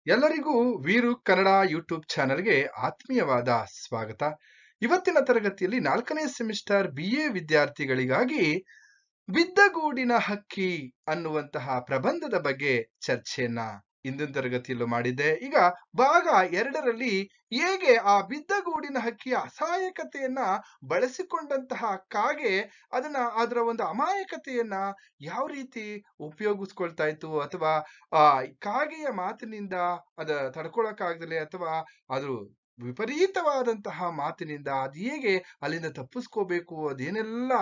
ಎಲ್ಲರಿಗೂ ವೀರು ಕನ್ನಡ ಯೂಟ್ಯೂಬ್ ಚಾನೆಲ್ಗೆ ಆತ್ಮೀಯವಾದ ಸ್ವಾಗತ. ಇವತ್ತಿನ ತರಗತಿಯಲ್ಲಿ 4ನೇ ಸೆಮಿಸ್ಟರ್ BA ವಿದ್ಯಾರ್ಥಿಗಳಿಗಾಗಿ ಬಿದ್ದಗೂಡಿನ ಹಕ್ಕಿ ಅನ್ನುವಂತಹ ಪ್ರಬಂಧದ ಬಗ್ಗೆ ಚರ್ಚೆಯನ್ನ ಇಂದಿನ ತರಗತಿಯಲ್ಲೂ ಮಾಡಿದ್ದೆ. ಈಗ ಭಾಗ 2ರಲ್ಲಿ ಹೇಗೆ ಆ ಬಿದ್ದಗೂಡಿನ ಹಕ್ಕಿಯ ಅಸಹಾಯಕತೆಯನ್ನ ಬಳಸಿಕೊಂಡಂತಹ ಕಾಗೆ ಅದರ ಒಂದು ಅಮಾಯಕತೆಯನ್ನ ಯಾವ ರೀತಿ ಉಪಯೋಗಿಸ್ಕೊಳ್ತಾ ಇತ್ತು, ಅಥವಾ ಆ ಕಾಗೆಯ ಮಾತಿನಿಂದ ತಡ್ಕೊಳಕ್ಕಾಗ್ದಲೆ, ಅಥವಾ ಅದು ವಿಪರೀತವಾದಂತಹ ಮಾತಿನಿಂದ ಅದು ಹೇಗೆ ಅಲ್ಲಿಂದ ತಪ್ಪಿಸ್ಕೋಬೇಕು, ಅದೇನೆಲ್ಲ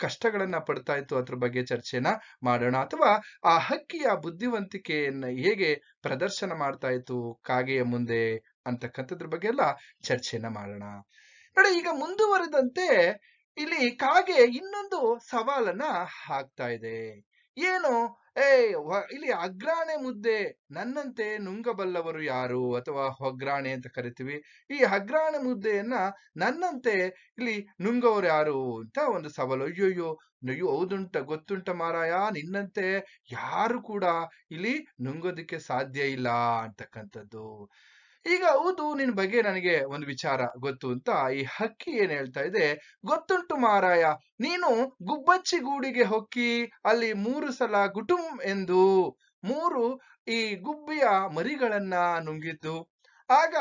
ಕಷ್ಟಗಳನ್ನ ಪಡ್ತಾ ಇತ್ತು, ಅದ್ರ ಬಗ್ಗೆ ಚರ್ಚೆನ ಮಾಡೋಣ. ಅಥವಾ ಆ ಹಕ್ಕಿಯ ಬುದ್ಧಿವಂತಿಕೆಯನ್ನ ಹೇಗೆ ಪ್ರದರ್ಶನ ಮಾಡ್ತಾ ಇತ್ತು ಕಾಗೆಯ ಮುಂದೆ ಅಂತಕ್ಕಂಥದ್ರ ಬಗ್ಗೆ ಎಲ್ಲ ಚರ್ಚೆನ ಮಾಡೋಣ. ನೋಡಿ, ಈಗ ಮುಂದುವರೆದಂತೆ ಇಲ್ಲಿ ಕಾಗೆ ಇನ್ನೊಂದು ಸವಾಲನ್ನ ಹಾಕ್ತಾ ಇದೆ. ಏನು? ಇಲ್ಲಿ ಅಗ್ರಾಣೆ ಮುದ್ದೆ, ನನ್ನಂತೆ ನುಂಗಬಲ್ಲವರು ಯಾರು, ಅಥವಾ ಒಗ್ರಾಣೆ ಅಂತ ಕರಿತೀವಿ. ಈ ಅಗ್ರಾಣೆ ಮುದ್ದೆಯನ್ನ ನನ್ನಂತೆ ಇಲ್ಲಿ ನುಂಗೋರು ಯಾರು ಅಂತ ಒಂದು ಸವಾಲು. ಅಯ್ಯೋ ಗೊತ್ತುಂಟ ಮಾರಾಯ, ನಿನ್ನಂತೆ ಯಾರು ಕೂಡ ಇಲ್ಲಿ ನುಂಗೋದಿಕ್ಕೆ ಸಾಧ್ಯ ಇಲ್ಲ ಅಂತಕ್ಕಂಥದ್ದು. ಈಗ ಹೌದು, ನಿನ್ ಬಗ್ಗೆ ನನಗೆ ಒಂದು ವಿಚಾರ ಗೊತ್ತು ಅಂತ ಈ ಹಕ್ಕಿ ಏನ್ ಹೇಳ್ತಾ ಇದೆ, ಗೊತ್ತುಂಟು ಮಾರಾಯ, ನೀನು ಗುಬ್ಬಚ್ಚಿ ಗೂಡಿಗೆ ಹೊಕ್ಕಿ ಅಲ್ಲಿ 3 ಸಲ ಗುಟುಂ ಎಂದು 3 ಈ ಗುಬ್ಬಿಯ ಮರಿಗಳನ್ನ ನುಂಗಿದ್ದು. ಆಗ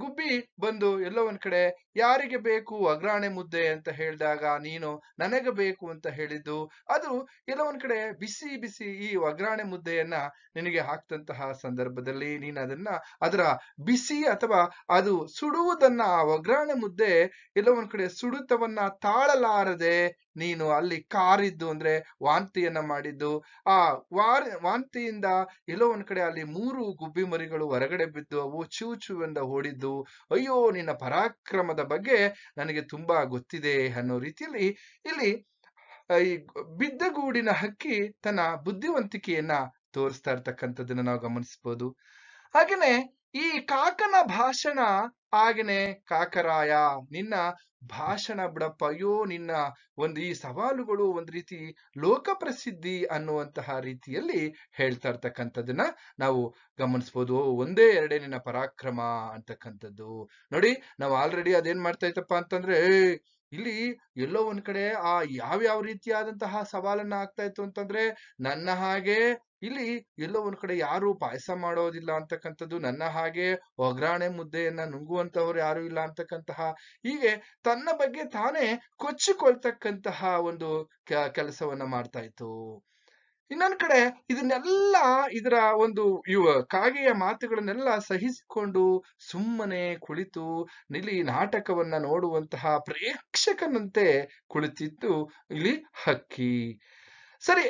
ಗುಬ್ಬಿ ಬಂದು ಎಲ್ಲೋ ಒಂದ್ ಕಡೆ ಯಾರಿಗೆ ಬೇಕು ಅಗ್ರಾಣೆ ಮುದ್ದೆ ಅಂತ ಹೇಳಿದಾಗ ನೀನು ನನಗೆ ಬೇಕು ಅಂತ ಹೇಳಿದ್ದು. ಅದು ಎಲ್ಲೋ ಒಂದ್ ಕಡೆ ಬಿಸಿ ಬಿಸಿ ಈ ಒಗ್ರಾಣೆ ಮುದ್ದೆಯನ್ನ ನಿನಗೆ ಹಾಕ್ತಂತಹ ಸಂದರ್ಭದಲ್ಲಿ ನೀನು ಅದರ ಬಿಸಿ ಅಥವಾ ಅದು ಸುಡುವುದನ್ನ, ಆ ಒಗ್ರಾಣೆ ಮುದ್ದೆ ಎಲ್ಲೋ ಒಂದ್ ಕಡೆ ಸುಡುತ್ತವನ್ನ ತಾಳಲಾರದೆ ನೀನು ಅಲ್ಲಿ ಕಾರಿದ್ದು, ಅಂದ್ರೆ ವಾಂತಿಯನ್ನ ಮಾಡಿದ್ದು. ಆ ವಾಂತಿಯಿಂದ ಎಲ್ಲೋ ಒಂದ್ ಕಡೆ ಅಲ್ಲಿ 3 ಗುಬ್ಬಿ ಮರಿಗಳು ಹೊರಗಡೆ ಬಿದ್ದು ಅವು ಚೂ ಎಂದ ಓಡಿದ್ದು. ಅಯ್ಯೋ, ನಿನ್ನ ಪರಾಕ್ರಮದ ಬಗ್ಗೆ ನನಗೆ ತುಂಬಾ ಗೊತ್ತಿದೆ ಅನ್ನೋ ರೀತಿಯಲ್ಲಿ ಇಲ್ಲಿ ಈ ಬಿದ್ದಗೂಡಿನ ಹಕ್ಕಿ ತನ್ನ ಬುದ್ಧಿವಂತಿಕೆಯನ್ನ ತೋರಿಸ್ತಾ ಇರ್ತಕ್ಕಂಥದ್ದನ್ನ ನಾವು ಗಮನಿಸಬಹುದು. ಹಾಗೇನೆ ಈ ಕಾಕನ ಭಾಷಣ, ಹಾಗೇನೆ ಕಾಕರಾಯ ನಿನ್ನ ಭಾಷಣ ಬಿಡಪ್ಪ, ಅಯ್ಯೋ ನಿನ್ನ ಈ ಸವಾಲುಗಳು ಒಂದ್ ರೀತಿ ಲೋಕ ಪ್ರಸಿದ್ಧಿ ಅನ್ನುವಂತಹ ರೀತಿಯಲ್ಲಿ ಹೇಳ್ತಾ ಇರ್ತಕ್ಕಂಥದ್ದನ್ನ ನಾವು ಗಮನಿಸ್ಬೋದು. ಒಂದೇ ಎರಡೇ ನಿನ್ನ ಪರಾಕ್ರಮ ಅಂತಕ್ಕಂಥದ್ದು. ನೋಡಿ, ನಾವು ಆಲ್ರೆಡಿ ಅದೇನ್ ಮಾಡ್ತಾ ಇತ್ತಪ್ಪ ಅಂತಂದ್ರೆ, ಇಲ್ಲಿ ಎಲ್ಲೋ ಒಂದ್ ಕಡೆ ಆ ಯಾವ ರೀತಿಯಾದಂತಹ ಸವಾಲನ್ನ ಆಗ್ತಾ ಇತ್ತು ಅಂತಂದ್ರೆ, ನನ್ನ ಹಾಗೆ ಇಲ್ಲಿ ಎಲ್ಲೋ ಒಂದ್ ಕಡೆ ಯಾರು ಪಾಯಸ ಮಾಡೋದಿಲ್ಲ ಅಂತಕ್ಕಂಥದ್ದು, ನನ್ನ ಹಾಗೆ ಒಗ್ರಾಣೆ ಮುದ್ದೆಯನ್ನ ನುಂಗುವಂತವ್ರು ಯಾರು ಇಲ್ಲ ಅಂತಕ್ಕಂತಹ, ಹೀಗೆ ತನ್ನ ಬಗ್ಗೆ ತಾನೇ ಕೊಚ್ಚಿಕೊಳ್ತಕ್ಕಂತಹ ಒಂದು ಕೆಲಸವನ್ನ ಮಾಡ್ತಾ ಇತ್ತು. ಇನ್ನೊಂದ್ ಕಡೆ ಇದರ ಒಂದು ಕಾಗೆಯ ಮಾತುಗಳನ್ನೆಲ್ಲ ಸಹಿಸಿಕೊಂಡು ಸುಮ್ಮನೆ ಕುಳಿತು ಇಲ್ಲಿ ನಾಟಕವನ್ನ ನೋಡುವಂತಹ ಪ್ರೇಕ್ಷಕನಂತೆ ಕುಳಿತಿತ್ತು ಇಲ್ಲಿ ಹಕ್ಕಿ. ಸರಿ,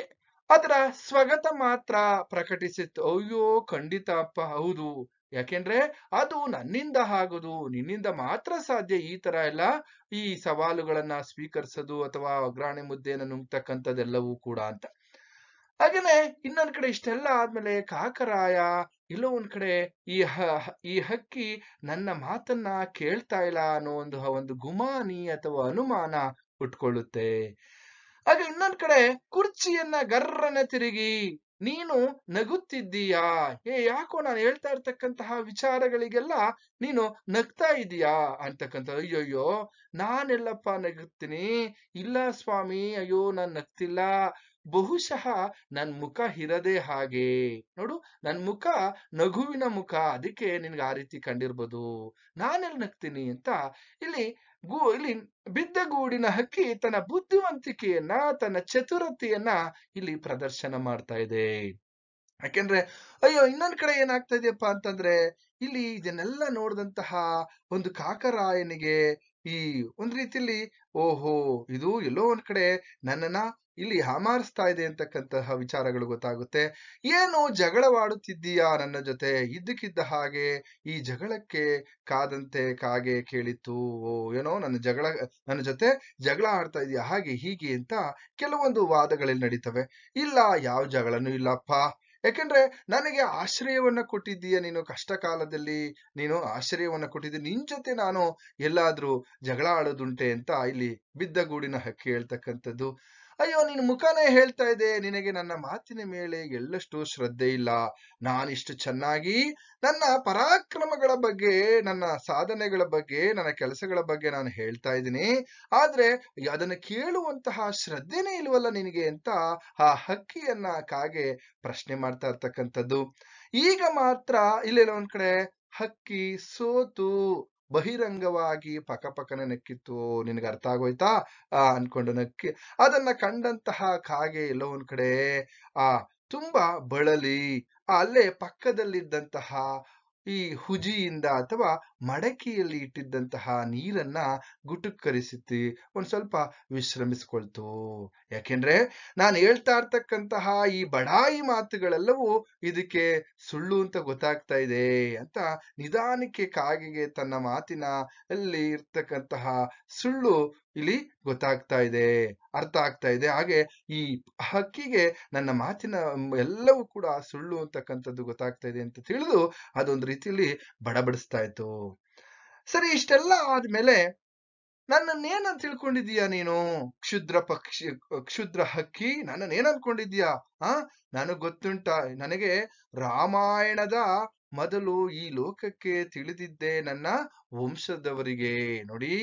ಅದರ ಸ್ವಗತ ಮಾತ್ರ ಪ್ರಕಟಿಸಿತ್ತು. ಅಯ್ಯೋ ಖಂಡಿತ ಅಪ್ಪ, ಹೌದು, ಯಾಕೆಂದ್ರೆ ಅದು ನನ್ನಿಂದ ಆಗೋದು, ನಿನ್ನಿಂದ ಮಾತ್ರ ಸಾಧ್ಯ ಈ ತರ ಎಲ್ಲ ಈ ಸವಾಲುಗಳನ್ನ ಸ್ವೀಕರಿಸೋದು ಅಥವಾ ಒಗ್ರಾಣೆ ಮುದ್ದೆಯನ್ನು ನುಂಗ್ತಕ್ಕಂಥದ್ದೆಲ್ಲವೂ ಕೂಡ ಅಂತ. ಹಾಗೇನೆ ಇನ್ನೊಂದ್ ಕಡೆ ಇಷ್ಟೆಲ್ಲ ಆದ್ಮೇಲೆ ಕಾಕರಾಯ ಎಲ್ಲೋ ಒಂದ್ ಕಡೆ ಈ ಹಕ್ಕಿ ನನ್ನ ಮಾತನ್ನ ಕೇಳ್ತಾ ಇಲ್ಲ ಅನ್ನೋ ಒಂದು ಗುಮಾನಿ ಅಥವಾ ಅನುಮಾನ ಉಟ್ಕೊಳ್ಳುತ್ತೆ. ಹಾಗೆ ಇನ್ನೊಂದ್ ಕಡೆ ಕುರ್ಚಿಯನ್ನ ಗರ್ರನೆ ತಿರುಗಿ, ನೀನು ನಗುತ್ತಿದ್ದೀಯಾ? ಯಾಕೋ ನಾನು ಹೇಳ್ತಾ ಇರ್ತಕ್ಕಂತಹ ವಿಚಾರಗಳಿಗೆಲ್ಲ ನೀನು ನಗ್ತಾ ಇದೀಯಾ ಅಂತಕ್ಕಂಥ. ಅಯ್ಯಯ್ಯೋ, ನಾನೆಲ್ಲಪ್ಪ ನಗುತ್ತೀನಿ? ಇಲ್ಲ ಸ್ವಾಮಿ, ಅಯ್ಯೋ ನಾನ್ ನಗ್ತಿಲ್ಲ. ಬಹುಶಃ ನನ್ ಮುಖ ಇರದೆ ಹಾಗೆ, ನೋಡು ನನ್ ಮುಖ ನಗುವಿನ ಮುಖ, ಅದಕ್ಕೆ ನಿನ್ಗೆ ಆ ರೀತಿ ಕಂಡಿರ್ಬೋದು, ನಾನೆಲ್ಲಿ ನಗ್ತೀನಿ ಅಂತ ಇಲ್ಲಿ ಬಿದ್ದಗೂಡಿನ ಹಕ್ಕಿ ತನ್ನ ಬುದ್ಧಿವಂತಿಕೆಯನ್ನ, ತನ್ನ ಚತುರತೆಯನ್ನ ಇಲ್ಲಿ ಪ್ರದರ್ಶನ ಮಾಡ್ತಾ ಇದೆ. ಯಾಕೆಂದ್ರೆ ಅಯ್ಯೋ, ಇನ್ನೊಂದ್ ಕಡೆ ಏನಾಗ್ತಾ ಇದೆಯಪ್ಪ ಅಂತಂದ್ರೆ, ಇಲ್ಲಿ ಇದನ್ನೆಲ್ಲ ನೋಡಿದಂತಹ ಒಂದು ಕಾಕರಾಯನಿಗೆ ಈ ಒಂದ್ ರೀತಿಯಲ್ಲಿ ಓಹೋ, ಇದು ಎಲ್ಲೋ ಒಂದ್ ಕಡೆ ನನ್ನನ್ನ ಇಲ್ಲಿ ಹಾಮಾರಿಸ್ತಾ ಇದೆ ಅಂತಕ್ಕಂತಹ ವಿಚಾರಗಳು ಗೊತ್ತಾಗುತ್ತೆ. ಏನು ಜಗಳವಾಡುತ್ತಿದ್ದೀಯಾ ನನ್ನ ಜೊತೆ? ಇದ್ದಕ್ಕಿದ್ದ ಹಾಗೆ ಈ ಜಗಳಕ್ಕೆ ಕಾದಂತೆ ಕಾಗೆ ಕೇಳಿತ್ತು. ಏನೋ ನನ್ನ ಜೊತೆ ಜಗಳ ಆಡ್ತಾ ಇದೀಯಾ ಹಾಗೆ ಹೀಗೆ ಅಂತ ಕೆಲವೊಂದು ವಾದಗಳಲ್ಲಿ ನಡೀತವೆ. ಇಲ್ಲ, ಯಾವ ಜಗಳನೂ ಇಲ್ಲಪ್ಪ, ಯಾಕೆಂದ್ರೆ ನನಗೆ ಆಶ್ರಯವನ್ನ ಕೊಟ್ಟಿದ್ದೀಯ ನೀನು, ಕಷ್ಟ ಕಾಲದಲ್ಲಿ ನೀನು ಆಶ್ರಯವನ್ನ ಕೊಟ್ಟಿದ್ದೀಯ, ನಿನ್ ಜೊತೆ ನಾನು ಎಲ್ಲಾದ್ರೂ ಜಗಳ ಆಡೋದುಂಟೆ ಅಂತ ಇಲ್ಲಿ ಬಿದ್ದಗೂಡಿನ ಹಕ್ಕಿ ಹೇಳ್ತಕ್ಕಂಥದ್ದು. ಅಯ್ಯೋ ನಿನ್ ಮುಖನೇ ಹೇಳ್ತಾ ಇದೆ, ನಿನಗೆ ನನ್ನ ಮಾತಿನ ಮೇಲೆ ಎಳ್ಳಷ್ಟು ಶ್ರದ್ಧೆ ಇಲ್ಲ. ನಾನಿಷ್ಟು ಚೆನ್ನಾಗಿ ನನ್ನ ಪರಾಕ್ರಮಗಳ ಬಗ್ಗೆ, ನನ್ನ ಸಾಧನೆಗಳ ಬಗ್ಗೆ, ನನ್ನ ಕೆಲಸಗಳ ಬಗ್ಗೆ ನಾನು ಹೇಳ್ತಾ ಇದ್ದೀನಿ, ಆದ್ರೆ ಅದನ್ನ ಕೇಳುವಂತಹ ಶ್ರದ್ಧೆನೇ ಇಲ್ವಲ್ಲ ನಿನಗೆ ಅಂತ ಆ ಹಕ್ಕಿಯನ್ನ ಕಾಗೆ ಪ್ರಶ್ನೆ ಮಾಡ್ತಾ ಇರ್ತಕ್ಕಂಥದ್ದು. ಈಗ ಮಾತ್ರ ಇಲ್ಲೆಲ್ಲ ಒಂದ್ ಕಡೆ ಹಕ್ಕಿ ಸೋತು ಬಹಿರಂಗವಾಗಿ ಪಕಪಕನೆ ನಕ್ಕಿತ್ತು. ನಿನಗೆ ಅರ್ಥ ಆಗೋಯ್ತಾ ಅನ್ಕೊಂಡು ನಕ್ಕಿ ಅದನ್ನ ಕಂಡಂತಹ ಕಾಗೆ ಎಲ್ಲೋ ಒಂದ್ ಕಡೆ ಆ ತುಂಬಾ ಬಳಲಿ ಅಲ್ಲೇ ಪಕ್ಕದಲ್ಲಿದ್ದಂತಹ ಈ ಹುಜಿಯಿಂದ ಅಥವಾ ಮಡಕೆಯಲ್ಲಿ ಇಟ್ಟಿದ್ದಂತಹ ನೀರನ್ನ ಗುಟುಕ್ಕರಿಸಿ ಒಂದ್ ಸ್ವಲ್ಪ ವಿಶ್ರಮಿಸ್ಕೊಳ್ತು. ಯಾಕೆಂದ್ರೆ ನಾನು ಹೇಳ್ತಾ ಇರ್ತಕ್ಕಂತಹ ಈ ಬಡಾಯಿ ಮಾತುಗಳೆಲ್ಲವೂ ಇದಕ್ಕೆ ಸುಳ್ಳು ಅಂತ ಗೊತ್ತಾಗ್ತಾ ಇದೆ ಅಂತ ನಿಧಾನಕ್ಕೆ ಕಾಗೆಗೆ ತನ್ನ ಮಾತಿನ ಅಲ್ಲಿ ಇರ್ತಕ್ಕಂತಹ ಸುಳ್ಳು ಇಲ್ಲಿ ಗೊತ್ತಾಗ್ತಾ ಇದೆ, ಅರ್ಥ ಆಗ್ತಾ ಇದೆ. ಹಾಗೆ ಈ ಹಕ್ಕಿಗೆ ನನ್ನ ಮಾತಿನ ಎಲ್ಲವೂ ಕೂಡ ಸುಳ್ಳು ಅಂತಕ್ಕಂಥದ್ದು ಗೊತ್ತಾಗ್ತಾ ಇದೆ ಅಂತ ತಿಳಿದು ಅದೊಂದು ರೀತಿಯಲ್ಲಿ ಬಡಬಡಿಸ್ತಾ ಇತ್ತು. ಸರಿ, ಇಷ್ಟೆಲ್ಲ ಆದ್ಮೇಲೆ ನನ್ನನ್ನೇನಂತ ತಿಳ್ಕೊಂಡಿದೀಯ ನೀನು? ಕ್ಷುದ್ರ ಹಕ್ಕಿ, ನನ್ನನ್ನೇನ್ ಅನ್ಕೊಂಡಿದ್ಯಾ? ಆ ನನಗ್ ಗೊತ್ತುಂಟ, ನನಗೆ ರಾಮಾಯಣದ ಮೊದಲು ಈ ಲೋಕಕ್ಕೆ ತಿಳಿದಿದ್ದೆ ನನ್ನ ವಂಶದವರಿಗೆ. ನೋಡಿ,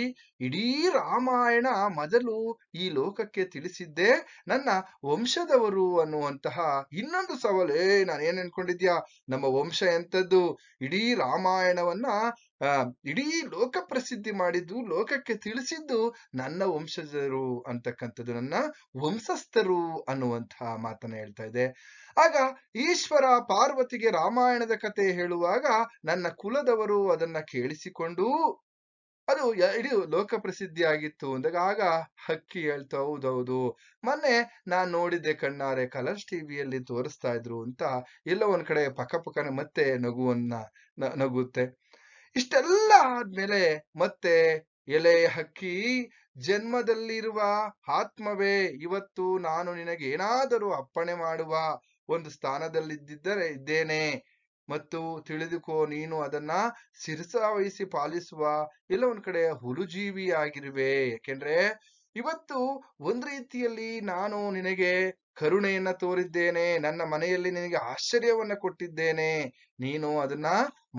ಇಡೀ ರಾಮಾಯಣ ಮೊದಲು ಈ ಲೋಕಕ್ಕೆ ತಿಳಿಸಿದ್ದೆ ನನ್ನ ವಂಶದವರು ಅನ್ನುವಂತಹ ಇನ್ನೊಂದು ಸವಾಲು. ನಾನೇನ್ ಅನ್ಕೊಂಡಿದ್ಯಾ? ನಮ್ಮ ವಂಶ ಎಂತದ್ದು? ಇಡೀ ರಾಮಾಯಣವನ್ನ ಇಡೀ ಲೋಕ ಪ್ರಸಿದ್ಧಿ ಮಾಡಿದ್ದು, ಲೋಕಕ್ಕೆ ತಿಳಿಸಿದ್ದು ನನ್ನ ವಂಶಜರು ಅಂತಕ್ಕಂಥದ್ದು, ನನ್ನ ವಂಶಸ್ಥರು ಅನ್ನುವಂತಹ ಮಾತನ್ನ ಹೇಳ್ತಾ ಇದೆ. ಆಗ ಈಶ್ವರ ಪಾರ್ವತಿಗೆ ರಾಮಾಯಣದ ಕತೆ ಹೇಳುವಾಗ ನನ್ನ ಕುಲದವರು ಅದನ್ನ ಕೇಳಿಸಿಕೊಂಡು ಅದು ಇಡೀ ಲೋಕ ಪ್ರಸಿದ್ಧಿ ಆಗಿತ್ತು ಅಂದಾಗ ಆಗ ಹಕ್ಕಿ ಹೇಳ್ತಾ, ಹೌದೌದು, ಮೊನ್ನೆ ನಾನ್ ನೋಡಿದ್ದೆ ಕಣ್ಣಾರೆ, ಕಲರ್ಸ್ ಟಿವಿಯಲ್ಲಿ ತೋರಿಸ್ತಾ ಇದ್ರು ಅಂತ ಎಲ್ಲೋ ಒಂದ್ ಕಡೆ ಪಕ್ಕಪಕ್ಕನೆ ಮತ್ತೆ ನಗುತ್ತೆ. ಇಷ್ಟೆಲ್ಲ ಆದ್ಮೇಲೆ ಮತ್ತೆ, ಎಲೆ ಹಕ್ಕಿ, ಜನ್ಮದಲ್ಲಿರುವ ಆತ್ಮವೇ, ಇವತ್ತು ನಾನು ನಿನಗೆ ಏನಾದರೂ ಅಪ್ಪಣೆ ಮಾಡುವ ಒಂದು ಸ್ಥಾನದಲ್ಲಿದ್ದರೆ ಇದ್ದೇನೆ ಮತ್ತು ತಿಳಿದುಕೋ, ನೀನು ಅದನ್ನ ಶಿರಸಾವಹಿಸಿ ಪಾಲಿಸುವ ಎಲ್ಲ ಒಂದ್ ಕಡೆ ಹುಲುಜೀವಿ ಆಗಿರುವೆ. ಯಾಕೆಂದ್ರೆ ಇವತ್ತು ಒಂದ್ ರೀತಿಯಲ್ಲಿ ನಾನು ನಿನಗೆ ಕರುಣೆಯನ್ನ ತೋರಿದ್ದೇನೆ, ನನ್ನ ಮನೆಯಲ್ಲಿ ನಿನಗೆ ಆಶ್ಚರ್ಯವನ್ನ ಕೊಟ್ಟಿದ್ದೇನೆ, ನೀನು ಅದನ್ನ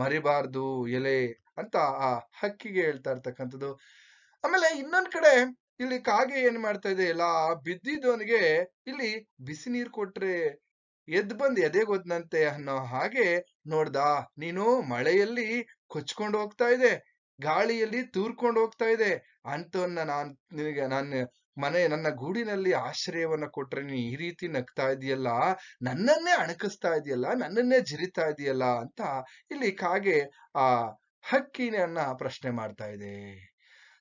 ಮರಿಬಾರ್ದು ಎಲೆ ಅಂತ ಆ ಹಕ್ಕಿಗೆ ಹೇಳ್ತಾ ಇರ್ತಕ್ಕಂಥದ್ದು. ಆಮೇಲೆ ಇನ್ನೊಂದ್ ಕಡೆ ಇಲ್ಲಿ ಕಾಗೆ ಏನ್ ಮಾಡ್ತಾ ಇದೆ, ಎಲ್ಲ ಬಿದ್ದಿದ್ದವನಿಗೆ ಇಲ್ಲಿ ಬಿಸಿ ನೀರ್ ಕೊಟ್ರೆ ಬಂದ್ ಎದೆಗೊದ್ನಂತೆ ಅನ್ನೋ ಹಾಗೆ ನೋಡ್ದ, ನೀನು ಮಳೆಯಲ್ಲಿ ಕೊಚ್ಕೊಂಡು ಹೋಗ್ತಾ ಇದೆ, ಗಾಳಿಯಲ್ಲಿ ತೂರ್ಕೊಂಡು ಹೋಗ್ತಾ ಇದೆ ಅಂತವನ್ನ ನನ್ನ ಗೂಡಿನಲ್ಲಿ ಆಶ್ರಯವನ್ನ ಕೊಟ್ರೆ ನೀನ್ ಈ ರೀತಿ ನಗ್ತಾ ಇದೆಯಲ್ಲ, ನನ್ನನ್ನೇ ಅಣಕಿಸ್ತಾ ಇದೆಯಲ್ಲ, ನನ್ನನ್ನೇ ಜಿರಿತಾ ಇದೆಯಲ್ಲ ಅಂತ ಇಲ್ಲಿ ಕಾಗೆ ಆ ಹಕ್ಕಿನ ಪ್ರಶ್ನೆ ಮಾಡ್ತಾ ಇದೆ.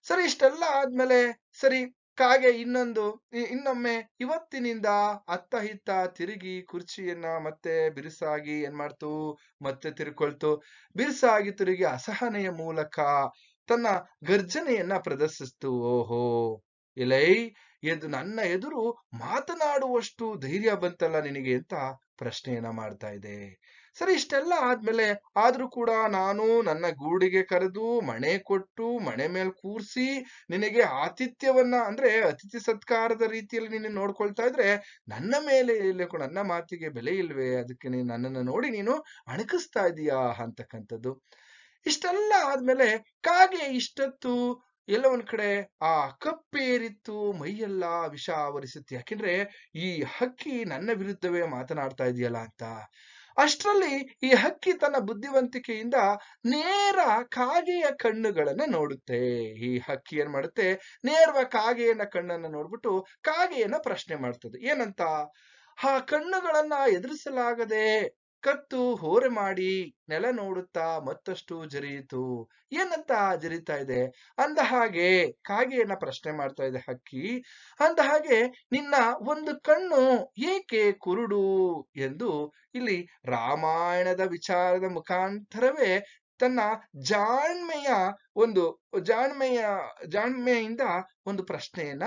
ಸರಿ, ಇಷ್ಟೆಲ್ಲ ಆದ್ಮೇಲೆ ಸರಿ, ಕಾಗೆ ಇನ್ನೊಮ್ಮೆ ಇವತ್ತಿನಿಂದ ಅತ್ತ ಇತ್ತ ತಿರುಗಿ ಕುರ್ಚಿಯನ್ನ ಮತ್ತೆ ಬಿರುಸಾಗಿ ಏನ್ ಮಾಡ್ತು, ಮತ್ತೆ ತಿರ್ಕೊಳ್ತು. ಬಿರುಸಾಗಿ ತಿರುಗಿ ಅಸಹನೆಯ ಮೂಲಕ ತನ್ನ ಗರ್ಜನೆಯನ್ನ ಪ್ರದರ್ಶಿಸ್ತು. ಓಹೋ, ಎಲೈ, ನನ್ನ ಎದುರು ಮಾತನಾಡುವಷ್ಟು ಧೈರ್ಯ ಬಂತಲ್ಲ ನಿನಗೆ ಅಂತ ಪ್ರಶ್ನೆಯನ್ನ ಮಾಡ್ತಾ ಇದೆ. ಸರಿ, ಇಷ್ಟೆಲ್ಲ ಆದ್ಮೇಲೆ ಆದ್ರೂ ಕೂಡ ನಾನು ನನ್ನ ಗೂಡಿಗೆ ಕರೆದು ಮಣೆ ಕೊಟ್ಟು ಮಣೆ ಮೇಲೆ ಕೂರ್ಸಿ ನಿನಗೆ ಆತಿಥ್ಯವನ್ನ, ಅಂದ್ರೆ ಅತಿಥಿ ಸತ್ಕಾರದ ರೀತಿಯಲ್ಲಿ ನೀನು ನೋಡ್ಕೊಳ್ತಾ ಇದ್ರೆ ನನ್ನ ಮೇಲೆ ನನ್ನ ಮಾತಿಗೆ ಬೆಲೆ ಇಲ್ವೇ? ಅದಕ್ಕೆ ನನ್ನನ್ನು ನೋಡಿ ನೀನು ಅಣಕಿಸ್ತಾ ಇದೀಯಾ ಅಂತಕ್ಕಂಥದ್ದು. ಇಷ್ಟೆಲ್ಲ ಆದ್ಮೇಲೆ ಕಾಗೆ ಇಷ್ಟೊತ್ತು ಎಲ್ಲ ಒಂದ್ ಕಡೆ ಆ ಕಪ್ಪೇರಿತ್ತು, ಮೈಯೆಲ್ಲ ವಿಷ ಆವರಿಸುತ್ತೆ. ಯಾಕೆಂದ್ರೆ ಈ ಹಕ್ಕಿ ನನ್ನ ವಿರುದ್ಧವೇ ಮಾತನಾಡ್ತಾ ಇದೆಯಲ್ಲ ಅಂತ. ಅಷ್ಟರಲ್ಲಿ ಈ ಹಕ್ಕಿ ತನ್ನ ಬುದ್ಧಿವಂತಿಕೆಯಿಂದ ನೇರ ಕಾಗೆಯ ಕಣ್ಣುಗಳನ್ನ ನೋಡುತ್ತೆ. ಈ ಹಕ್ಕಿ ಏನ್ ಮಾಡುತ್ತೆ, ನೇರವಾಗಿ ಕಾಗೆಯನ್ನ ಕಣ್ಣನ್ನ ನೋಡ್ಬಿಟ್ಟು ಕಾಗೆಯನ್ನ ಪ್ರಶ್ನೆ ಮಾಡ್ತದೆ. ಏನಂತ? ಆ ಕಣ್ಣುಗಳನ್ನ ಎದುರಿಸಲಾಗದೆ ಕತ್ತು ಹೋರೆ ಮಾಡಿ ನೆಲ ನೋಡುತ್ತಾ ಮತ್ತಷ್ಟು ಜರಿಯಿತು. ಏನಂತ ಜರಿತಾ ಇದೆ? ಅಂದ ಹಾಗೆ ಕಾಗೆಯನ್ನ ಪ್ರಶ್ನೆ ಮಾಡ್ತಾ ಇದೆ ಹಕ್ಕಿ. ಅಂದ ಹಾಗೆ ನಿನ್ನ ಒಂದು ಕಣ್ಣು ಏಕೆ ಕುರುಡು ಎಂದು ಇಲ್ಲಿ ರಾಮಾಯಣದ ವಿಚಾರದ ಮುಖಾಂತರವೇ ತನ್ನ ಜಾಣ್ಮೆಯಿಂದ ಒಂದು ಪ್ರಶ್ನೆಯನ್ನ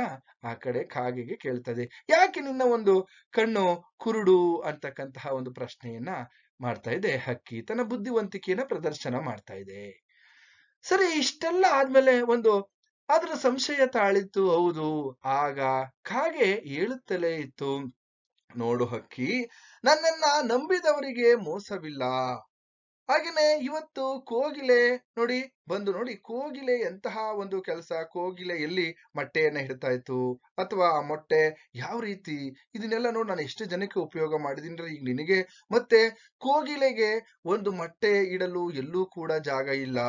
ಆ ಕಡೆ ಕಾಗೆಗೆ ಕೇಳ್ತದೆ. ಯಾಕೆ ನಿನ್ನ ಒಂದು ಕಣ್ಣು ಕುರುಡು ಅಂತಕ್ಕಂತಹ ಒಂದು ಪ್ರಶ್ನೆಯನ್ನ ಮಾಡ್ತಾ ಇದೆ ಹಕ್ಕಿ, ತನ್ನ ಬುದ್ಧಿವಂತಿಕೆಯನ್ನ ಪ್ರದರ್ಶನ ಮಾಡ್ತಾ ಇದೆ. ಸರಿ, ಇಷ್ಟೆಲ್ಲ ಆದ್ಮೇಲೆ ಒಂದು ಅದರ ಸಂಶಯ ತಾಳಿತ್ತು. ಹೌದು. ಆಗ ಕಾಗೆ ಹೇಳುತ್ತಲೇ ಇತ್ತು, ನೋಡು ಹಕ್ಕಿ, ನನ್ನನ್ನ ನಂಬಿದವರಿಗೆ ಮೋಸವಿಲ್ಲ. ಹಾಗೇನೆ ಇವತ್ತು ಕೋಗಿಲೆ ನೋಡಿ, ಬಂದು ನೋಡಿ, ಕೋಗಿಲೆ ಎಂತಹ ಒಂದು ಕೆಲಸ, ಕೋಗಿಲೆ ಎಲ್ಲಿ ಮೊಟ್ಟೆಯನ್ನ ಇಡ್ತಾ ಇತ್ತು, ಅಥವಾ ಆ ಮೊಟ್ಟೆ ಯಾವ ರೀತಿ, ಇದನ್ನೆಲ್ಲ ನೋಡಿ ನಾನು ಎಷ್ಟು ಜನಕ್ಕೆ ಉಪಯೋಗ ಮಾಡಿದೀನಿ ಈಗ ನಿನಗೆ. ಮತ್ತೆ ಕೋಗಿಲೆಗೆ ಒಂದು ಮೊಟ್ಟೆ ಇಡಲು ಎಲ್ಲೂ ಕೂಡ ಜಾಗ ಇಲ್ಲ.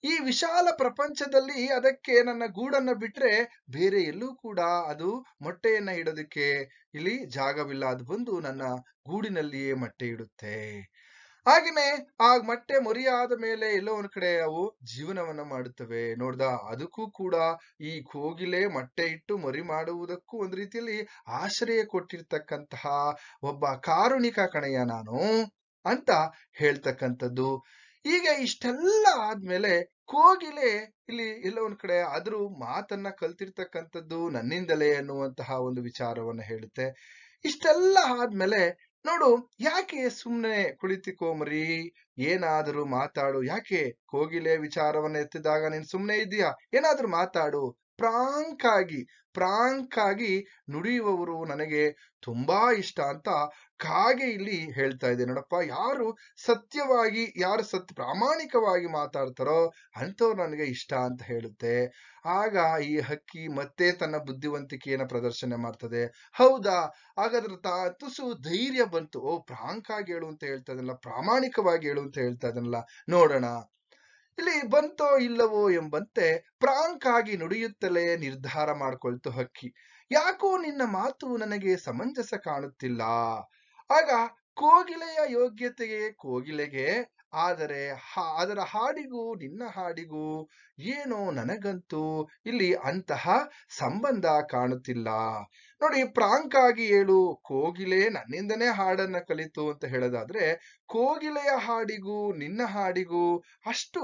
ಈ ವಿಶಾಲ ಪ್ರಪಂಚದಲ್ಲಿ ಅದಕ್ಕೆ ನನ್ನ ಗೂಡನ್ನ ಬಿಟ್ರೆ ಬೇರೆ ಎಲ್ಲೂ ಕೂಡ ಅದು ಮೊಟ್ಟೆಯನ್ನ ಇಡೋದಕ್ಕೆ ಇಲ್ಲಿ ಜಾಗವಿಲ್ಲ. ಅದು ಬಂದು ನನ್ನ ಗೂಡಿನಲ್ಲಿಯೇ ಮೊಟ್ಟೆ ಇಡುತ್ತೆ. ಹಾಗೇನೆ ಆ ಮೊಟ್ಟೆ ಮರಿಯಾದ ಮೇಲೆ ಎಲ್ಲೋ ಒಂದ್ ಕಡೆ ಅವು ಜೀವನವನ್ನ ಮಾಡುತ್ತವೆ. ನೋಡ್ದ, ಅದಕ್ಕೂ ಕೂಡ ಈ ಕೋಗಿಲೆ ಮೊಟ್ಟೆ ಇಟ್ಟು ಮರಿ ಮಾಡುವುದಕ್ಕೂ ಒಂದ್ ರೀತಿಯಲ್ಲಿ ಆಶ್ರಯ ಕೊಟ್ಟಿರ್ತಕ್ಕಂತಹ ಒಬ್ಬ ಕಾರುಣಿಕ ಕಣಯ್ಯ ನಾನು ಅಂತ ಹೇಳ್ತಕ್ಕಂಥದ್ದು. ಈಗ ಇಷ್ಟೆಲ್ಲ ಆದ್ಮೇಲೆ ಕೋಗಿಲೆ ಇಲ್ಲಿ ಎಲ್ಲೋ ಒಂದ್ ಕಡೆ ಆದ್ರೂ ಮಾತನ್ನ ಕಲ್ತಿರ್ತಕ್ಕಂಥದ್ದು ನನ್ನಿಂದಲೇ ಅನ್ನುವಂತಹ ಒಂದು ವಿಚಾರವನ್ನ ಹೇಳುತ್ತೆ. ಇಷ್ಟೆಲ್ಲ ಆದ್ಮೇಲೆ ನೋಡು, ಯಾಕೆ ಸುಮ್ನೆ ಕುಳಿತಿಕೋ ಮರಿ, ಏನಾದರೂ ಮಾತಾಡು. ಯಾಕೆ ಕೋಗಿಲೆ ವಿಚಾರವನ್ನ ಎತ್ತಿದಾಗ ನೀನ್ ಸುಮ್ನೆ ಇದೀಯಾ? ಏನಾದ್ರೂ ಮಾತಾಡು. ಪ್ರಾಂಕ್ ಆಗಿ ನುಡಿಯುವವರು ನನಗೆ ತುಂಬಾ ಇಷ್ಟ ಅಂತ ಕಾಗೆ ಇಲ್ಲಿ ಹೇಳ್ತಾ ಇದೆ. ನೋಡಪ್ಪ, ಯಾರು ಪ್ರಾಮಾಣಿಕವಾಗಿ ಮಾತಾಡ್ತಾರೋ ಅಂಥವ್ರು ನನಗೆ ಇಷ್ಟ ಅಂತ ಹೇಳುತ್ತೆ. ಆಗ ಈ ಹಕ್ಕಿ ಮತ್ತೆ ತನ್ನ ಬುದ್ಧಿವಂತಿಕೆಯನ್ನ ಪ್ರದರ್ಶನ ಮಾಡ್ತದೆ. ಹೌದಾ, ಹಾಗಾದ್ರೆ ತುಸು ಧೈರ್ಯ ಬಂತು. ಓ, ಪ್ರಾಂಕ್ ಆಗಿ ಹೇಳು ಅಂತ ಹೇಳ್ತಾ ಇದನ್ನಲ್ಲ, ಪ್ರಾಮಾಣಿಕವಾಗಿ ಹೇಳು ಅಂತ ಹೇಳ್ತಾ ಇದನ್ನಲ್ಲ, ನೋಡೋಣ ಇಲ್ಲಿ ಬಂತೋ ಇಲ್ಲವೋ ಎಂಬಂತೆ ಪ್ರಾಂಕ್ ಆಗಿ ನುಡಿಯುತ್ತಲೇ ನಿರ್ಧಾರ ಮಾಡ್ಕೊಳ್ತು ಹಕ್ಕಿ. ಯಾಕೋ ನಿನ್ನ ಮಾತು ನನಗೆ ಸಮಂಜಸ ಕಾಣುತ್ತಿಲ್ಲ. ಆಗ ಕೋಗಿಲೆಯ ಯೋಗ್ಯತೆಗೆ ಕೋಗಿಲೆಗೆ, ಆದರೆ ಅದರ ಹಾಡಿಗೂ ನಿನ್ನ ಹಾಡಿಗೂ ಏನೋ ನನಗಂತೂ ಇಲ್ಲಿ ಅಂತಹ ಸಂಬಂಧ ಕಾಣುತ್ತಿಲ್ಲ. ನೋಡಿ, ಪ್ರಾಂಕ್ ಆಗಿ ಹೇಳು, ಕೋಗಿಲೆ ನನ್ನಿಂದನೇ ಹಾಡನ್ನ ಕಲಿತು ಅಂತ ಹೇಳೋದಾದ್ರೆ, ಕೋಗಿಲೆಯ ಹಾಡಿಗೂ ನಿನ್ನ ಹಾಡಿಗೂ ಅಷ್ಟು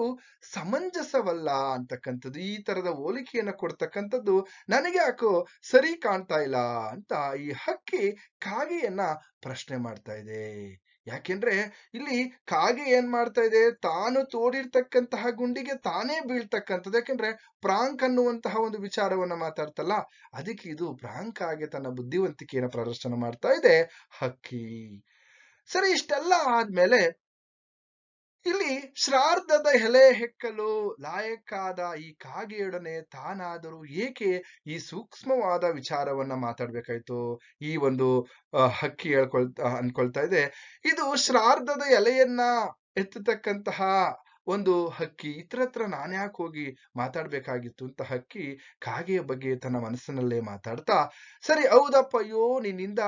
ಸಮಂಜಸವಲ್ಲ ಅಂತಕ್ಕಂಥದ್ದು, ಈ ತರದ ಹೋಲಿಕೆಯನ್ನ ಕೊಡ್ತಕ್ಕಂಥದ್ದು ನನಗೆ ಯಾಕೋ ಸರಿ ಕಾಣ್ತಾ ಇಲ್ಲ ಅಂತ ಈ ಹಕ್ಕಿ ಕಾಗೆಯನ್ನ ಪ್ರಶ್ನೆ ಮಾಡ್ತಾ ಇದೆ. ಯಾಕೆಂದ್ರೆ ಇಲ್ಲಿ ಕಾಗೆ ಏನ್ ಮಾಡ್ತಾ ಇದೆ, ತಾನು ತೋಡಿರ್ತಕ್ಕಂತಹ ಗುಂಡಿಗೆ ತಾನೇ ಬೀಳ್ತಕ್ಕಂಥದ್ದು. ಯಾಕೆಂದ್ರೆ ಪ್ರಾಂಕ್ ಅನ್ನುವಂತಹ ಒಂದು ವಿಚಾರವನ್ನ ಮಾತಾಡ್ತಲ್ಲ, ಅದಕ್ಕೆ ಇದು ಪ್ರಾಂಕ್ ಆಗಿ ತನ್ನ ಬುದ್ಧಿವಂತಿಕೆಯನ್ನ ಪ್ರದರ್ಶನ ಮಾಡ್ತಾ ಇದೆ ಹಕ್ಕಿ. ಸರಿ, ಇಷ್ಟೆಲ್ಲ ಆದ್ಮೇಲೆ ಇಲ್ಲಿ ಶ್ರಾದ್ದದ ಎಲೆ ಹೆಕ್ಕಲು ಲಾಯಕ್ಕಾದ ಈ ಕಾಗೆಯೊಡನೆ ತಾನಾದರೂ ಏಕೆ ಈ ಸೂಕ್ಷ್ಮವಾದ ವಿಚಾರವನ್ನ ಮಾತಾಡ್ಬೇಕಾಯ್ತು? ಈ ಒಂದು ಹಕ್ಕಿ ಅನ್ಕೊಳ್ತಾ ಇದೆ, ಇದು ಶ್ರಾದ್ದದ ಎಲೆಯನ್ನ ಎತ್ತತಕ್ಕಂತಹ ಒಂದು ಹಕ್ಕಿ, ಇತರ ನಾನ್ಯಾಕೆ ಹೋಗಿ ಮಾತಾಡ್ಬೇಕಾಗಿತ್ತು ಅಂತ ಹಕ್ಕಿ ಕಾಗೆಯ ಬಗ್ಗೆ ತನ್ನ ಮನಸ್ಸಿನಲ್ಲೇ ಮಾತಾಡ್ತಾ, ಸರಿ ಹೌದಪ್ಪ, ಅಯ್ಯೋ ನಿನ್ನಿಂದ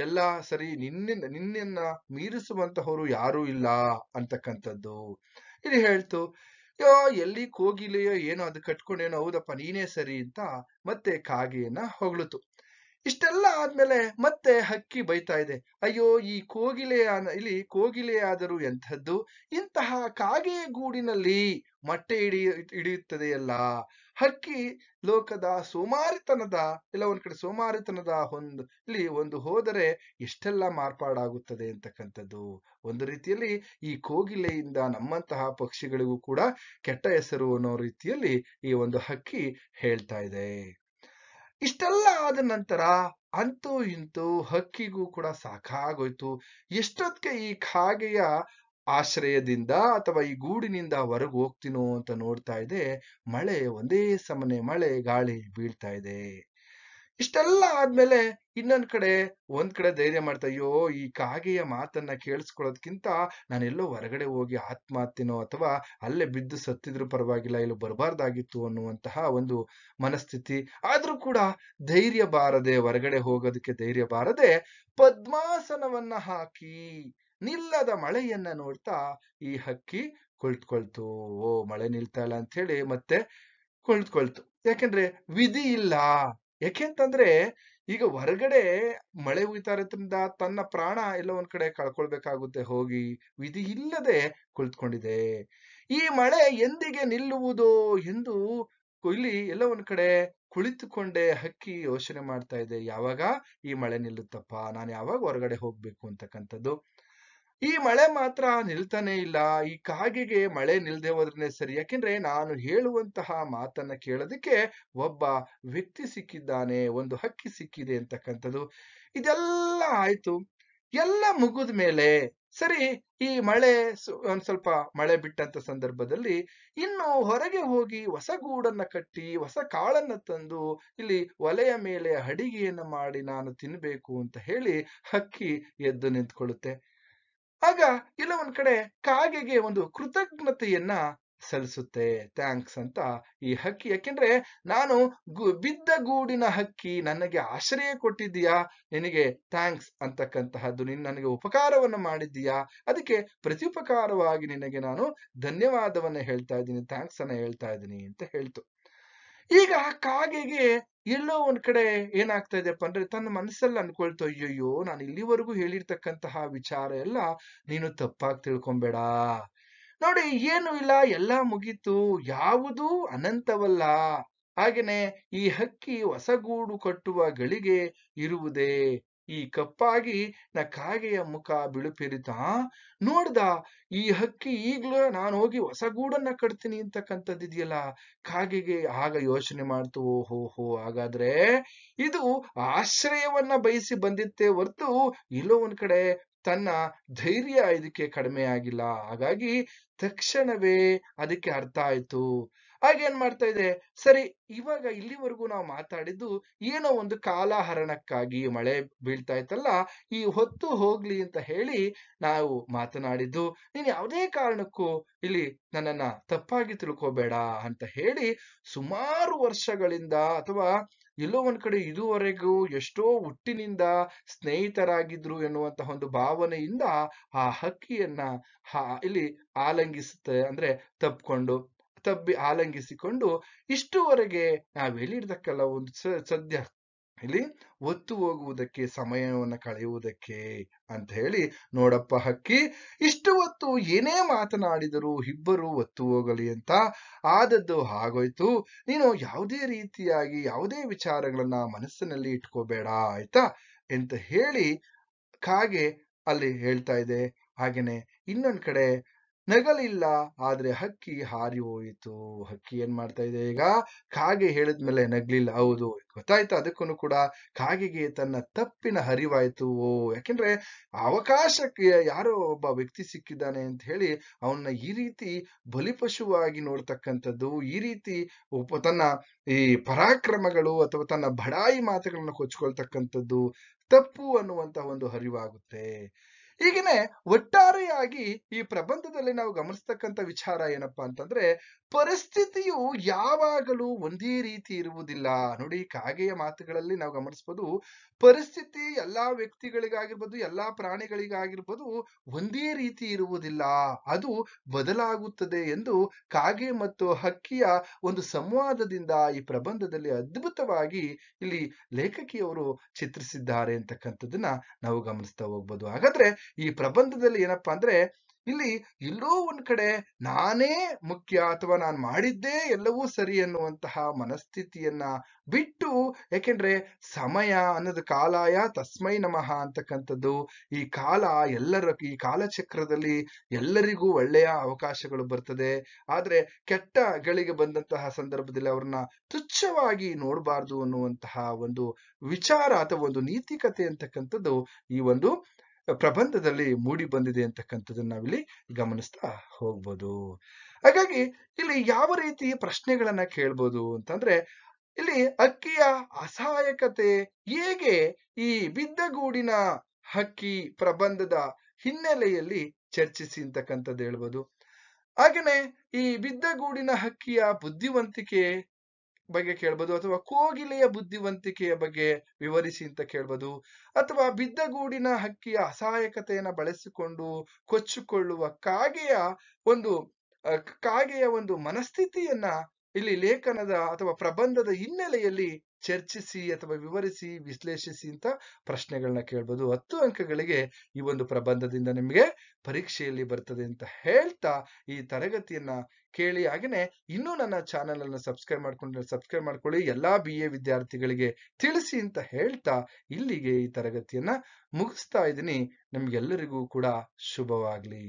ಎಲ್ಲ ಸರಿ, ನಿನ್ನನ್ನ ಮೀರಿಸುವಂತಹವರು ಯಾರೂ ಇಲ್ಲ ಅಂತಕ್ಕಂಥದ್ದು ಇಲ್ಲಿ ಹೇಳ್ತು. ಯೋ, ಎಲ್ಲಿ ಕೋಗಿಲೆಯೋ ಏನೋ ಅದು ಕಟ್ಕೊಂಡೇನೋ, ಹೌದಪ್ಪ ನೀನೇ ಸರಿ ಅಂತ ಮತ್ತೆ ಕಾಗೆಯನ್ನ ಹೊಗಳಿತು. ಇಷ್ಟೆಲ್ಲ ಆದ್ಮೇಲೆ ಮತ್ತೆ ಹಕ್ಕಿ ಬೈತಾ ಇದೆ, ಅಯ್ಯೋ ಈ ಕೋಗಿಲೆಯಾದರೂ ಎಂಥದ್ದು, ಇಂತಹ ಕಾಗೆಯ ಗೂಡಿನಲ್ಲಿ ಮೊಟ್ಟೆ ಹಿಡಿಯುತ್ತದೆಯಲ್ಲ. ಹಕ್ಕಿ ಲೋಕದ ಸೋಮಾರಿತನದ ಎಲ್ಲ ಒಂದ್ ಕಡೆ ಸೋಮಾರಿತನದ ಒಂದು ಹೋದರೆ ಎಷ್ಟೆಲ್ಲ ಮಾರ್ಪಾಡಾಗುತ್ತದೆ ಅಂತಕ್ಕಂಥದ್ದು. ಒಂದು ರೀತಿಯಲ್ಲಿ ಈ ಕೋಗಿಲೆಯಿಂದ ನಮ್ಮಂತಹ ಪಕ್ಷಿಗಳಿಗೂ ಕೂಡ ಕೆಟ್ಟ ಹೆಸರು ಅನ್ನೋ ರೀತಿಯಲ್ಲಿ ಈ ಒಂದು ಹಕ್ಕಿ ಹೇಳ್ತಾ ಇದೆ. ಇಷ್ಟೆಲ್ಲ ಆದ ನಂತರ ಅಂತೂ ಇಂತೂ ಹಕ್ಕಿಗೂ ಕೂಡ ಸಾಕಾಗೋಯ್ತು. ಎಷ್ಟೊತ್ತಿಗೆ ಈ ಕಾಗೆಯ ಆಶ್ರಯದಿಂದ ಅಥವಾ ಈ ಗೂಡಿನಿಂದ ಹೊರಗೆ ಹೋಗ್ತೀನೋ ಅಂತ ನೋಡ್ತಾ ಇದೆ. ಒಂದೇ ಸಮನೆ ಮಳೆ ಗಾಳಿ ಬೀಳ್ತಾ ಇದೆ. ಇಷ್ಟೆಲ್ಲ ಆದ್ಮೇಲೆ ಒಂದ್ ಕಡೆ ಧೈರ್ಯ ಮಾಡ್ತಾ, ಅಯ್ಯೋ ಈ ಕಾಗೆಯ ಮಾತನ್ನ ಕೇಳಿಸ್ಕೊಳ್ಳೋದ್ಕಿಂತ ನಾನೆಲ್ಲೋ ಹೊರಗಡೆ ಹೋಗಿ ಆತ್ಮಹತ್ಯೆನೋ ಅಥವಾ ಅಲ್ಲೇ ಬಿದ್ದು ಸತ್ತಿದ್ರು ಪರವಾಗಿಲ್ಲ, ಇಲ್ಲಿ ಬರಬಾರ್ದಾಗಿತ್ತು ಅನ್ನುವಂತಹ ಒಂದು ಮನಸ್ಥಿತಿ. ಆದ್ರೂ ಕೂಡ ಹೊರಗಡೆ ಹೋಗೋದಕ್ಕೆ ಧೈರ್ಯ ಬಾರದೆ ಪದ್ಮಾಸನವನ್ನ ಹಾಕಿ ನಿಲ್ಲದ ಮಳೆಯನ್ನ ನೋಡ್ತಾ ಈ ಹಕ್ಕಿ ಕುಳಿತುಕೊಳ್ತು. ಓ, ಮಳೆ ನಿಲ್ತಾ ಇಲ್ಲ ಅಂತ ಹೇಳಿ ಮತ್ತೆ ಕುಳಿತುಕೊಳ್ತು. ಯಾಕೆಂದ್ರೆ ವಿಧಿ ಇಲ್ಲ. ಯಾಕೆಂತಂದ್ರೆ ಈಗ ಹೊರಗಡೆ ಮಳೆ ಹುಯ್ತಾ ಇರೋದ್ರಿಂದ ತನ್ನ ಪ್ರಾಣ ಎಲ್ಲ ಒಂದ್ ಕಡೆ ಕಳ್ಕೊಳ್ಬೇಕಾಗುತ್ತೆ, ಹೋಗಿ ವಿಧಿ ಇಲ್ಲದೆ ಕುಳಿತುಕೊಂಡಿದೆ. ಈ ಮಳೆ ಎಂದಿಗೆ ನಿಲ್ಲುವುದೋ ಎಂದು ಇಲ್ಲಿ ಎಲ್ಲ ಒಂದ್ ಕಡೆ ಕುಳಿತುಕೊಂಡೆ ಹಕ್ಕಿ ಯೋಚನೆ ಮಾಡ್ತಾ ಇದೆ, ಯಾವಾಗ ಈ ಮಳೆ ನಿಲ್ಲುತ್ತಪ್ಪ, ನಾನು ಯಾವಾಗ ಹೊರಗಡೆ ಹೋಗ್ಬೇಕು ಅಂತಕ್ಕಂಥದ್ದು. ಈ ಮಳೆ ಮಾತ್ರ ನಿಲ್ತಾನೆ ಇಲ್ಲ. ಈ ಕಾಗೆಗೆ ಮಳೆ ನಿಲ್ದೇ ಹೋದ್ರೇನೆ ಸರಿ. ಯಾಕೆಂದ್ರೆ ನಾನು ಹೇಳುವಂತಹ ಮಾತನ್ನ ಕೇಳೋದಕ್ಕೆ ಒಬ್ಬ ವ್ಯಕ್ತಿ ಸಿಕ್ಕಿದ್ದಾನೆ, ಒಂದು ಹಕ್ಕಿ ಸಿಕ್ಕಿದೆ ಅಂತಕ್ಕಂಥದ್ದು. ಇದೆಲ್ಲ ಆಯ್ತು. ಎಲ್ಲ ಮುಗಿದ ಮೇಲೆ ಸರಿ, ಈ ಮಳೆ ಒಂದ್ ಸ್ವಲ್ಪ ಮಳೆ ಬಿಟ್ಟಂತ ಸಂದರ್ಭದಲ್ಲಿ ಇನ್ನು ಹೊರಗೆ ಹೋಗಿ ಹೊಸ ಗೂಡನ್ನ ಕಟ್ಟಿ ಹೊಸ ಕಾಳನ್ನ ತಂದು ಇಲ್ಲಿ ಒಲೆಯ ಮೇಲೆ ಅಡಿಗೆಯನ್ನ ಮಾಡಿ ನಾನು ತಿನ್ಬೇಕು ಅಂತ ಹೇಳಿ ಹಕ್ಕಿ ಎದ್ದು ನಿಂತ್ಕೊಳ್ಳುತ್ತೆ. ಆಗ ಇಲ್ಲ ಒಂದ್ ಕಡೆ ಕಾಗೆಗೆ ಒಂದು ಕೃತಜ್ಞತೆಯನ್ನ ಸಲ್ಲಿಸುತ್ತೆ. ಥ್ಯಾಂಕ್ಸ್ ಅಂತ ಈ ಹಕ್ಕಿ. ಯಾಕೆಂದ್ರೆ ನಾನು ಬಿದ್ದ ಗೂಡಿನ ಹಕ್ಕಿ, ನನಗೆ ಆಶ್ರಯ ಕೊಟ್ಟಿದ್ದೀಯಾ, ನಿನಗೆ ಥ್ಯಾಂಕ್ಸ್ ಅಂತಕ್ಕಂತಹದ್ದು. ನೀನು ನನಗೆ ಉಪಕಾರವನ್ನು ಮಾಡಿದ್ದೀಯಾ, ಅದಕ್ಕೆ ಪ್ರತ್ಯುಪಕಾರವಾಗಿ ನಿನಗೆ ನಾನು ಧನ್ಯವಾದವನ್ನ ಹೇಳ್ತಾ ಇದ್ದೀನಿ, ಥ್ಯಾಂಕ್ಸ್ ಅನ್ನ ಹೇಳ್ತಾ ಇದ್ದೀನಿ ಅಂತ ಹೇಳ್ತು. ಈಗ ಕಾಗೆಗೆ ಎಲ್ಲೋ ಒಂದ್ ಕಡೆ ಏನಾಗ್ತಾ ಇದೆಯಪ್ಪ ಅಂದ್ರೆ ತನ್ನ ಮನಸ್ಸಲ್ಲಿ ಅನ್ಕೊಳ್ತು, ಅಯ್ಯಯ್ಯೋ ನಾನು ಇಲ್ಲಿವರೆಗೂ ಹೇಳಿರ್ತಕ್ಕಂತಹ ವಿಚಾರ ಎಲ್ಲ ನೀನು ತಪ್ಪಾಗಿ ತಿಳ್ಕೊಂಬೇಡ. ನೋಡಿ, ಏನು ಇಲ್ಲ, ಎಲ್ಲ ಮುಗೀತು, ಯಾವುದೂ ಅನಂತವಲ್ಲ. ಹಾಗೇನೆ ಈ ಹಕ್ಕಿ ಹೊಸಗೂಡು ಕಟ್ಟುವ ಗಳಿಗೆ ಇರುವುದೇ. ಈ ಕಪ್ಪಾಗಿ ಕಾಗೆಯ ಮುಖ ಬಿಳುಪಿರಿತ ನೋಡ್ದ. ಈ ಹಕ್ಕಿ ಈಗ್ಲೂ ನಾನು ಹೋಗಿ ಹೊಸ ಗೂಡನ್ನ ಕಟ್ತೀನಿ ಅಂತಕ್ಕಂಥದ್ದಿದೆಯಲ್ಲ. ಕಾಗೆಗೆ ಆಗ ಯೋಚನೆ ಮಾಡ್ತು, ಓಹೋ ಹಾಗಾದ್ರೆ ಇದು ಆಶ್ರಯವನ್ನ ಬಯಸಿ ಬಂದಿತ್ತೇ ಹೊರ್ತು ಇಲ್ಲೋ ಒಂದ್ ಕಡೆ ತನ್ನ ಧೈರ್ಯ ಇದಕ್ಕೆ ಕಡಿಮೆ ಆಗಿಲ್ಲ. ಹಾಗಾಗಿ ತಕ್ಷಣವೇ ಅದಕ್ಕೆ ಅರ್ಥ ಆಯ್ತು. ಹಾಗೇನ್ ಮಾಡ್ತಾ ಇದೆ, ಸರಿ ಇವಾಗ ಇಲ್ಲಿವರೆಗೂ ನಾವು ಮಾತಾಡಿದ್ದು ಏನೋ ಒಂದು ಕಾಲಹರಣಕ್ಕಾಗಿ, ಮಳೆ ಬೀಳ್ತಾ ಇತ್ತಲ್ಲ, ಈ ಹೊತ್ತು ಹೋಗ್ಲಿ ಅಂತ ಹೇಳಿ ನಾವು ಮಾತನಾಡಿದ್ದು. ನೀನ್ ಯಾವುದೇ ಕಾರಣಕ್ಕೂ ಇಲ್ಲಿ ನನ್ನನ್ನ ತಪ್ಪಾಗಿ ತಿಳ್ಕೋಬೇಡ ಅಂತ ಹೇಳಿ ಸುಮಾರು ವರ್ಷಗಳಿಂದ ಅಥವಾ ಎಲ್ಲೋ ಒಂದ್ ಕಡೆ ಇದುವರೆಗೂ ಎಷ್ಟೋ ಹುಟ್ಟಿನಿಂದ ಸ್ನೇಹಿತರಾಗಿದ್ರು ಎನ್ನುವಂತಹ ಒಂದು ಭಾವನೆಯಿಂದ ಆ ಹಕ್ಕಿಯನ್ನ ಇಲ್ಲಿ ಆಲಂಗಿಸುತ್ತೆ, ಅಂದ್ರೆ ತಬ್ಬಿ ಆಲಂಗಿಸಿಕೊಂಡು ಇಷ್ಟುವರೆಗೆ ನಾವ್ ಹೇಳಿರ್ತಕ್ಕಲ್ಲ ಒಂದು ಸದ್ಯ ಇಲ್ಲಿ ಒತ್ತು ಹೋಗುವುದಕ್ಕೆ, ಸಮಯವನ್ನ ಕಳೆಯುವುದಕ್ಕೆ ಅಂತ ಹೇಳಿ. ನೋಡಪ್ಪ ಹಕ್ಕಿ, ಇಷ್ಟು ಹೊತ್ತು ಏನೇ ಮಾತನಾಡಿದರೂ ಇಬ್ಬರು ಒತ್ತು ಹೋಗಲಿ ಅಂತ ಆದದ್ದು ಆಗೋಯ್ತು. ನೀನು ಯಾವುದೇ ರೀತಿಯಾಗಿ ಯಾವುದೇ ವಿಚಾರಗಳನ್ನ ಮನಸ್ಸಿನಲ್ಲಿ ಇಟ್ಕೋಬೇಡ, ಆಯ್ತಾ ಅಂತ ಹೇಳಿ ಕಾಗೆ ಅಲ್ಲಿ ಹೇಳ್ತಾ ಇದೆ. ಹಾಗೇನೆ ಇನ್ನೊಂದ್ ಕಡೆ ನಗಲಿಲ್ಲ, ಆದ್ರೆ ಹಕ್ಕಿ ಹಾರಿ ಹೋಯಿತು. ಹಕ್ಕಿ ಏನ್ ಮಾಡ್ತಾ ಇದೆ ಈಗ, ಕಾಗೆ ಹೇಳಿದ್ಮೇಲೆ ನಗ್ಲಿಲ್ಲ. ಹೌದು, ಗೊತ್ತಾಯ್ತು ಅದಕ್ಕೂ ಕೂಡ ಕಾಗೆಗೆ ತನ್ನ ತಪ್ಪಿನ ಅರಿವಾಯ್ತು. ಯಾಕೆಂದ್ರೆ ಅವಕಾಶಕ್ಕೆ ಯಾರೋ ಒಬ್ಬ ವ್ಯಕ್ತಿ ಸಿಕ್ಕಿದ್ದಾನೆ ಅಂತ ಹೇಳಿ ಅವನ್ನ ಈ ರೀತಿ ಬಲಿಪಶುವಾಗಿ ನೋಡ್ತಕ್ಕಂಥದ್ದು, ಈ ರೀತಿ ತನ್ನ ಈ ಪರಾಕ್ರಮಗಳು ಅಥವಾ ತನ್ನ ಬಡಾಯಿ ಮಾತುಗಳನ್ನ ಕೊಚ್ಕೊಳ್ತಕ್ಕಂಥದ್ದು ತಪ್ಪು ಅನ್ನುವಂತ ಒಂದು ಅರಿವಾಗುತ್ತೆ. ಹೀಗೇನೆ ಒಟ್ಟಾರೆಯಾಗಿ ಈ ಪ್ರಬಂಧದಲ್ಲಿ ನಾವು ಗಮನಿಸ್ತಕ್ಕಂಥ ವಿಚಾರ ಏನಪ್ಪಾ ಅಂತಂದ್ರೆ, ಪರಿಸ್ಥಿತಿಯು ಯಾವಾಗಲೂ ಒಂದೇ ರೀತಿ ಇರುವುದಿಲ್ಲ. ನೋಡಿ, ಕಾಗೆಯ ಮಾತುಗಳಲ್ಲಿ ನಾವು ಗಮನಿಸಬಹುದು, ಪರಿಸ್ಥಿತಿ ಎಲ್ಲಾ ವ್ಯಕ್ತಿಗಳಿಗಾಗಿರ್ಬೋದು, ಎಲ್ಲಾ ಪ್ರಾಣಿಗಳಿಗಾಗಿರ್ಬೋದು ಒಂದೇ ರೀತಿ ಇರುವುದಿಲ್ಲ, ಅದು ಬದಲಾಗುತ್ತದೆ ಎಂದು ಕಾಗೆ ಮತ್ತು ಹಕ್ಕಿಯ ಒಂದು ಸಂವಾದದಿಂದ ಈ ಪ್ರಬಂಧದಲ್ಲಿ ಅದ್ಭುತವಾಗಿ ಇಲ್ಲಿ ಲೇಖಕಿಯವರು ಚಿತ್ರಿಸಿದ್ದಾರೆ ಅಂತಕ್ಕಂಥದ್ದನ್ನ ನಾವು ಗಮನಿಸ್ತಾ ಹೋಗ್ಬೋದು. ಹಾಗಾದ್ರೆ ಈ ಪ್ರಬಂಧದಲ್ಲಿ ಏನಪ್ಪಾ ಅಂದ್ರೆ, ಇಲ್ಲಿ ಎಲ್ಲೋ ಒಂದ್ ಕಡೆ ನಾನೇ ಮುಖ್ಯ ಅಥವಾ ನಾನು ಮಾಡಿದ್ದೇ ಎಲ್ಲವೂ ಸರಿ ಅನ್ನುವಂತಹ ಮನಸ್ಥಿತಿಯನ್ನ ಬಿಟ್ಟು, ಯಾಕೆಂದ್ರೆ ಸಮಯ ಅನ್ನೋದು ಕಾಲಾಯ ತಸ್ಮೈ ನಮಃ ಅಂತಕ್ಕಂಥದ್ದು, ಈ ಕಾಲ ಈ ಕಾಲಚಕ್ರದಲ್ಲಿ ಎಲ್ಲರಿಗೂ ಒಳ್ಳೆಯ ಅವಕಾಶಗಳು ಬರ್ತದೆ. ಆದ್ರೆ ಕೆಟ್ಟ ಗಳಿಗೆ ಬಂದಂತಹ ಸಂದರ್ಭದಲ್ಲಿ ಅವ್ರನ್ನ ತುಚ್ಛವಾಗಿ ನೋಡಬಾರ್ದು ಅನ್ನುವಂತಹ ಒಂದು ವಿಚಾರ ಅಥವಾ ಒಂದು ನೀತಿಕತೆ ಅಂತಕ್ಕಂಥದ್ದು ಈ ಒಂದು ಪ್ರಬಂಧದಲ್ಲಿ ಮೂಡಿ ಬಂದಿದೆ ಅಂತಕ್ಕಂಥದ್ದನ್ನ ನಾವಿಲ್ಲಿ ಗಮನಿಸ್ತಾ ಹೋಗ್ಬೋದು. ಹಾಗಾಗಿ ಇಲ್ಲಿ ಯಾವ ರೀತಿ ಪ್ರಶ್ನೆಗಳನ್ನ ಕೇಳ್ಬೋದು ಅಂತಂದ್ರೆ, ಇಲ್ಲಿ ಹಕ್ಕಿಯ ಅಸಹಾಯಕತೆ ಹೇಗೆ ಈ ಬಿದ್ದಗೂಡಿನ ಹಕ್ಕಿ ಪ್ರಬಂಧದ ಹಿನ್ನೆಲೆಯಲ್ಲಿ ಚರ್ಚಿಸಿ ಅಂತಕ್ಕಂಥದ್ದು ಹೇಳ್ಬೋದು. ಹಾಗೇನೆ ಈ ಬಿದ್ದಗೂಡಿನ ಹಕ್ಕಿಯ ಬುದ್ಧಿವಂತಿಕೆ ಬಗ್ಗೆ ಕೇಳ್ಬೋದು, ಅಥವಾ ಕೋಗಿಲೆಯ ಬುದ್ಧಿವಂತಿಕೆಯ ಬಗ್ಗೆ ವಿವರಿಸಿ ಅಂತ ಕೇಳ್ಬೋದು, ಅಥವಾ ಬಿದ್ದಗೂಡಿನ ಹಕ್ಕಿಯ ಅಸಹಾಯಕತೆಯನ್ನ ಬಳಸಿಕೊಂಡು ಕೊಚ್ಚಿಕೊಳ್ಳುವ ಒಂದು ಕಾಗೆಯ ಒಂದು ಮನಸ್ಥಿತಿಯನ್ನ ಇಲ್ಲಿ ಲೇಖನದ ಅಥವಾ ಪ್ರಬಂಧದ ಹಿನ್ನೆಲೆಯಲ್ಲಿ ಚರ್ಚಿಸಿ ಅಥವಾ ವಿವರಿಸಿ, ವಿಶ್ಲೇಷಿಸಿ ಅಂತ ಪ್ರಶ್ನೆಗಳನ್ನ ಕೇಳ್ಬೋದು. 10 ಅಂಕಗಳಿಗೆ ಈ ಒಂದು ಪ್ರಬಂಧದಿಂದ ನಿಮಗೆ ಪರೀಕ್ಷೆಯಲ್ಲಿ ಬರ್ತದೆ ಅಂತ ಹೇಳ್ತಾ ಈ ತರಗತಿಯನ್ನ ಕೇಳಿ. ಹಾಗೇನೆ ಇನ್ನೂ ನನ್ನ ಚಾನೆಲ್ ಅನ್ನು ಸಬ್ಸ್ಕ್ರೈಬ್ ಮಾಡ್ಕೊಳ್ಳಿ. ಎಲ್ಲಾ BA ವಿದ್ಯಾರ್ಥಿಗಳಿಗೆ ತಿಳಿಸಿ ಅಂತ ಹೇಳ್ತಾ ಇಲ್ಲಿಗೆ ಈ ತರಗತಿಯನ್ನ ಮುಗಿಸ್ತಾ ಇದ್ದೀನಿ. ನಿಮ್ಗೆಲ್ಲರಿಗೂ ಕೂಡ ಶುಭವಾಗ್ಲಿ.